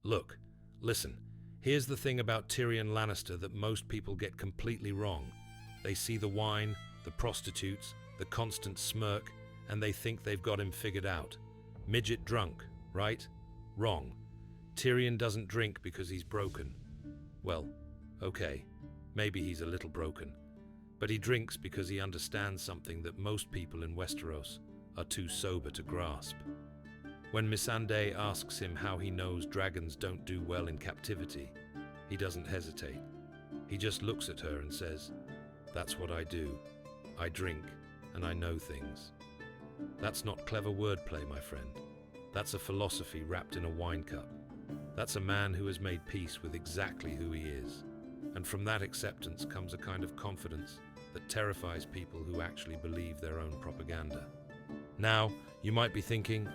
Look, listen, here's the thing about Tyrion Lannister that most people get completely wrong. They see the wine, the prostitutes, the constant smirk, and they think they've got him figured out. Midget drunk, right? Wrong. Tyrion doesn't drink because he's broken. Well, okay, maybe he's a little broken. But he drinks because he understands something that most people in Westeros are too sober to grasp. When Missandei asks him how he knows dragons don't do well in captivity, he doesn't hesitate. He just looks at her and says, "That's what I do. I drink, and I know things." That's not clever wordplay, my friend. That's a philosophy wrapped in a wine cup. That's a man who has made peace with exactly who he is. And from that acceptance comes a kind of confidence that terrifies people who actually believe their own propaganda. Now, you might be thinking,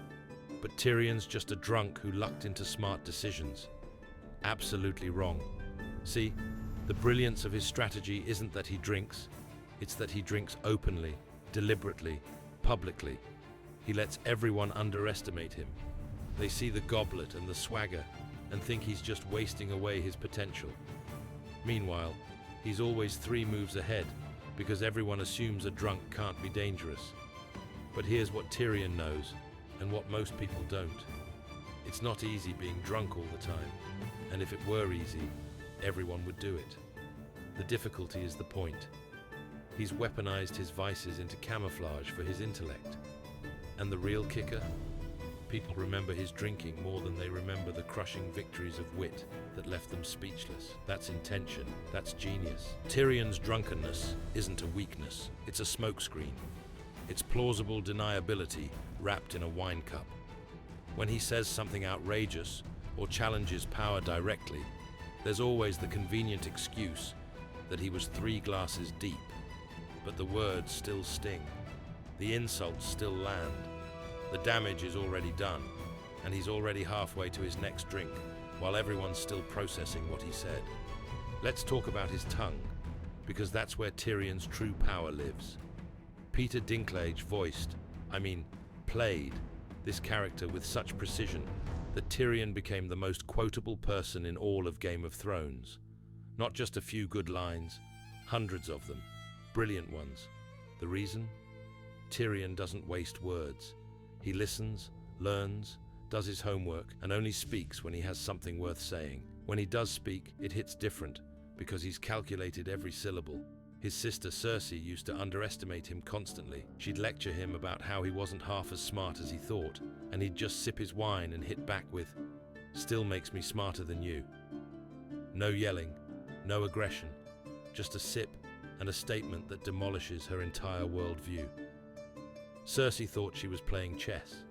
but Tyrion's just a drunk who lucked into smart decisions. Absolutely wrong. See, the brilliance of his strategy isn't that he drinks, it's that he drinks openly, deliberately, publicly. He lets everyone underestimate him. They see the goblet and the swagger and think he's just wasting away his potential. Meanwhile, he's always 3 moves ahead because everyone assumes a drunk can't be dangerous. But here's what Tyrion knows and what most people don't. It's not easy being drunk all the time, and if it were easy, everyone would do it. The difficulty is the point. He's weaponized his vices into camouflage for his intellect. And the real kicker? People remember his drinking more than they remember the crushing victories of wit that left them speechless. That's intention. That's genius. Tyrion's drunkenness isn't a weakness. It's a smokescreen. It's plausible deniability wrapped in a wine cup. When he says something outrageous or challenges power directly, there's always the convenient excuse that he was 3 glasses deep. But the words still sting. The insults still land. The damage is already done, and he's already halfway to his next drink, while everyone's still processing what he said. Let's talk about his tongue, because that's where Tyrion's true power lives. Peter Dinklage played this character with such precision that Tyrion became the most quotable person in all of Game of Thrones. Not just a few good lines, hundreds of them, brilliant ones. The reason? Tyrion doesn't waste words. He listens, learns, does his homework, and only speaks when he has something worth saying. When he does speak, it hits different, because he's calculated every syllable. His sister Cersei used to underestimate him constantly. She'd lecture him about how he wasn't half as smart as he thought, and he'd just sip his wine and hit back with, "Still makes me smarter than you." No yelling, no aggression, just a sip and a statement that demolishes her entire worldview. Cersei thought she was playing chess.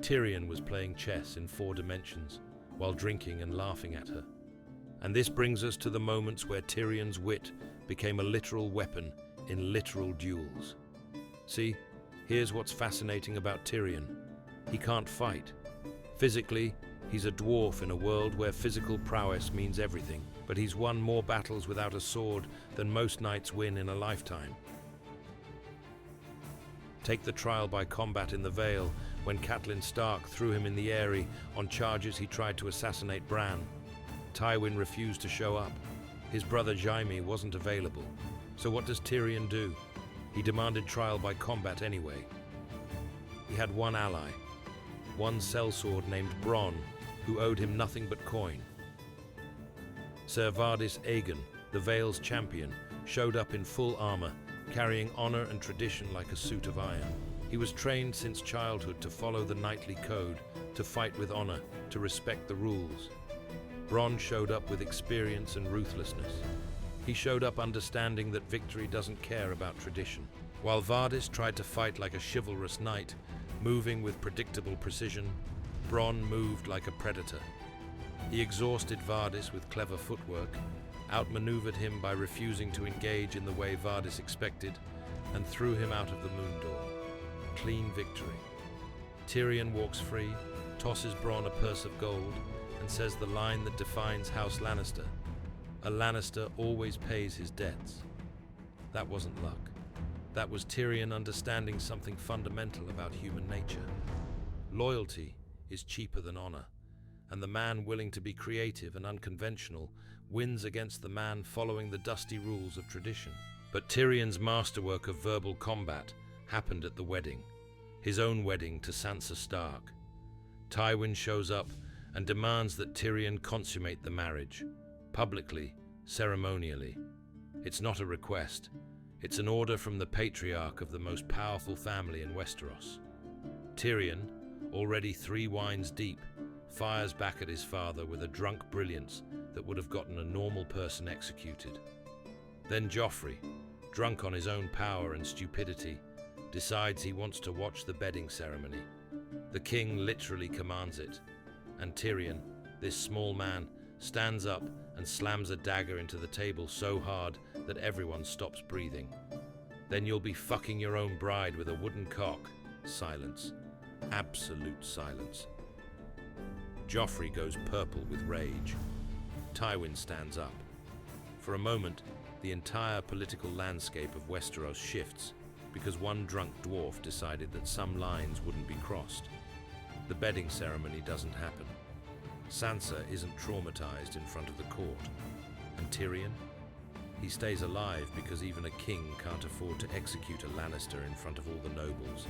Tyrion was playing chess in 4 dimensions, while drinking and laughing at her. And this brings us to the moments where Tyrion's wit became a literal weapon in literal duels. See, here's what's fascinating about Tyrion. He can't fight. Physically, he's a dwarf in a world where physical prowess means everything, but he's won more battles without a sword than most knights win in a lifetime. Take the trial by combat in the Vale, when Catelyn Stark threw him in the Eyrie on charges he tried to assassinate Bran. Tywin refused to show up. His brother Jaime wasn't available. So what does Tyrion do? He demanded trial by combat anyway. He had one ally, one sellsword named Bronn, who owed him nothing but coin. Ser Vardis Aegon, the Vale's champion, showed up in full armor, carrying honor and tradition like a suit of iron. He was trained since childhood to follow the knightly code, to fight with honor, to respect the rules. Bronn showed up with experience and ruthlessness. He showed up understanding that victory doesn't care about tradition. While Vardis tried to fight like a chivalrous knight, moving with predictable precision, Bronn moved like a predator. He exhausted Vardis with clever footwork, outmaneuvered him by refusing to engage in the way Vardis expected, and threw him out of the moon door. Clean victory. Tyrion walks free, tosses Bronn a purse of gold, and says the line that defines House Lannister: "A Lannister always pays his debts." That wasn't luck. That was Tyrion understanding something fundamental about human nature. Loyalty is cheaper than honor, and the man willing to be creative and unconventional wins against the man following the dusty rules of tradition. But Tyrion's masterwork of verbal combat happened at the wedding, his own wedding to Sansa Stark. Tywin shows up and demands that Tyrion consummate the marriage, publicly, ceremonially. It's not a request, it's an order from the patriarch of the most powerful family in Westeros. Tyrion, already 3 wines deep, fires back at his father with a drunk brilliance that would have gotten a normal person executed. Then Joffrey, drunk on his own power and stupidity, decides he wants to watch the bedding ceremony. The king literally commands it, and Tyrion, this small man, stands up and slams a dagger into the table so hard that everyone stops breathing. Then you'll be fucking your own bride with a wooden cock. Silence. Absolute silence. Joffrey goes purple with rage. Tywin stands up. For a moment, the entire political landscape of Westeros shifts because one drunk dwarf decided that some lines wouldn't be crossed. The bedding ceremony doesn't happen. Sansa isn't traumatized in front of the court. And Tyrion? He stays alive because even a king can't afford to execute a Lannister in front of all the nobles.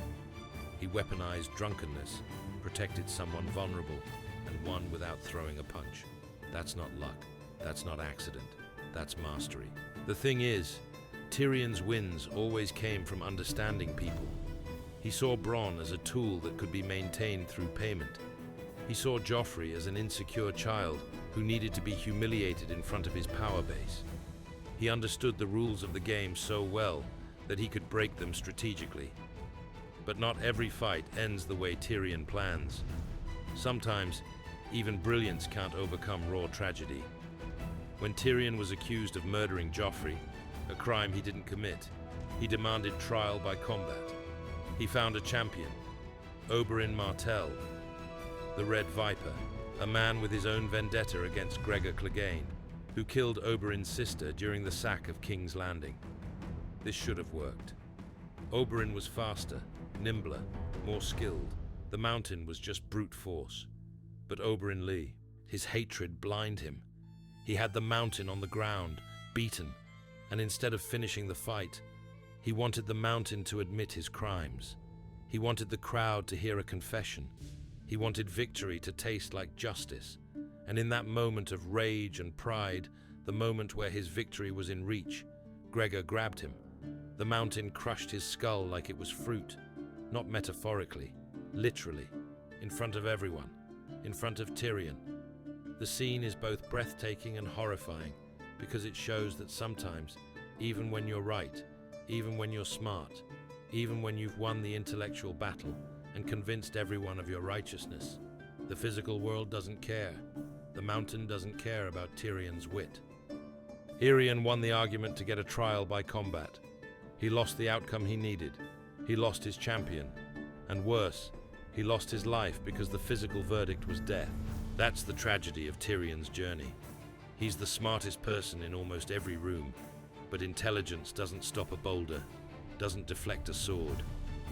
He weaponized drunkenness, protected someone vulnerable, and won without throwing a punch. That's not luck. That's not accident. That's mastery. The thing is, Tyrion's wins always came from understanding people. He saw Bronn as a tool that could be maintained through payment. He saw Joffrey as an insecure child who needed to be humiliated in front of his power base. He understood the rules of the game so well that he could break them strategically. But not every fight ends the way Tyrion plans. Sometimes, even brilliance can't overcome raw tragedy. When Tyrion was accused of murdering Joffrey, a crime he didn't commit, he demanded trial by combat. He found a champion, Oberyn Martell, the Red Viper, a man with his own vendetta against Gregor Clegane, who killed Oberyn's sister during the sack of King's Landing. This should have worked. Oberyn was faster, nimbler, more skilled. The Mountain was just brute force. But Oberyn Lee, his hatred blind him. He had the Mountain on the ground, beaten, and instead of finishing the fight, he wanted the Mountain to admit his crimes. He wanted the crowd to hear a confession. He wanted victory to taste like justice. And in that moment of rage and pride, the moment where his victory was in reach, Gregor grabbed him. The Mountain crushed his skull like it was fruit, not metaphorically, literally, in front of everyone, in front of Tyrion. The scene is both breathtaking and horrifying because it shows that sometimes, even when you're right, even when you're smart, even when you've won the intellectual battle and convinced everyone of your righteousness, the physical world doesn't care. The Mountain doesn't care about Tyrion's wit. Tyrion won the argument to get a trial by combat. He lost the outcome he needed. He lost his champion. And worse, he lost his life because the physical verdict was death. That's the tragedy of Tyrion's journey. He's the smartest person in almost every room, but intelligence doesn't stop a boulder, doesn't deflect a sword,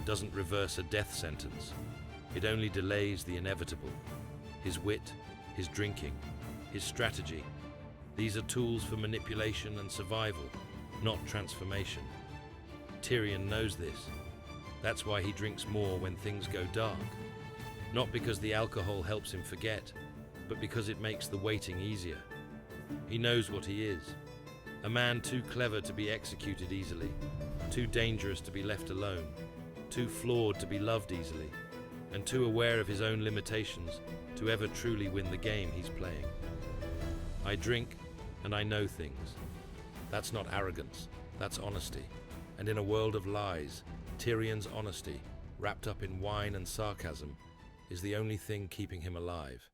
doesn't reverse a death sentence. It only delays the inevitable. His wit, his drinking, his strategy. These are tools for manipulation and survival, not transformation. Tyrion knows this. That's why he drinks more when things go dark. Not because the alcohol helps him forget, but because it makes the waiting easier. He knows what he is. A man too clever to be executed easily, too dangerous to be left alone, too flawed to be loved easily, and too aware of his own limitations to ever truly win the game he's playing. I drink and I know things. That's not arrogance, that's honesty. And in a world of lies, Tyrion's honesty, wrapped up in wine and sarcasm, is the only thing keeping him alive.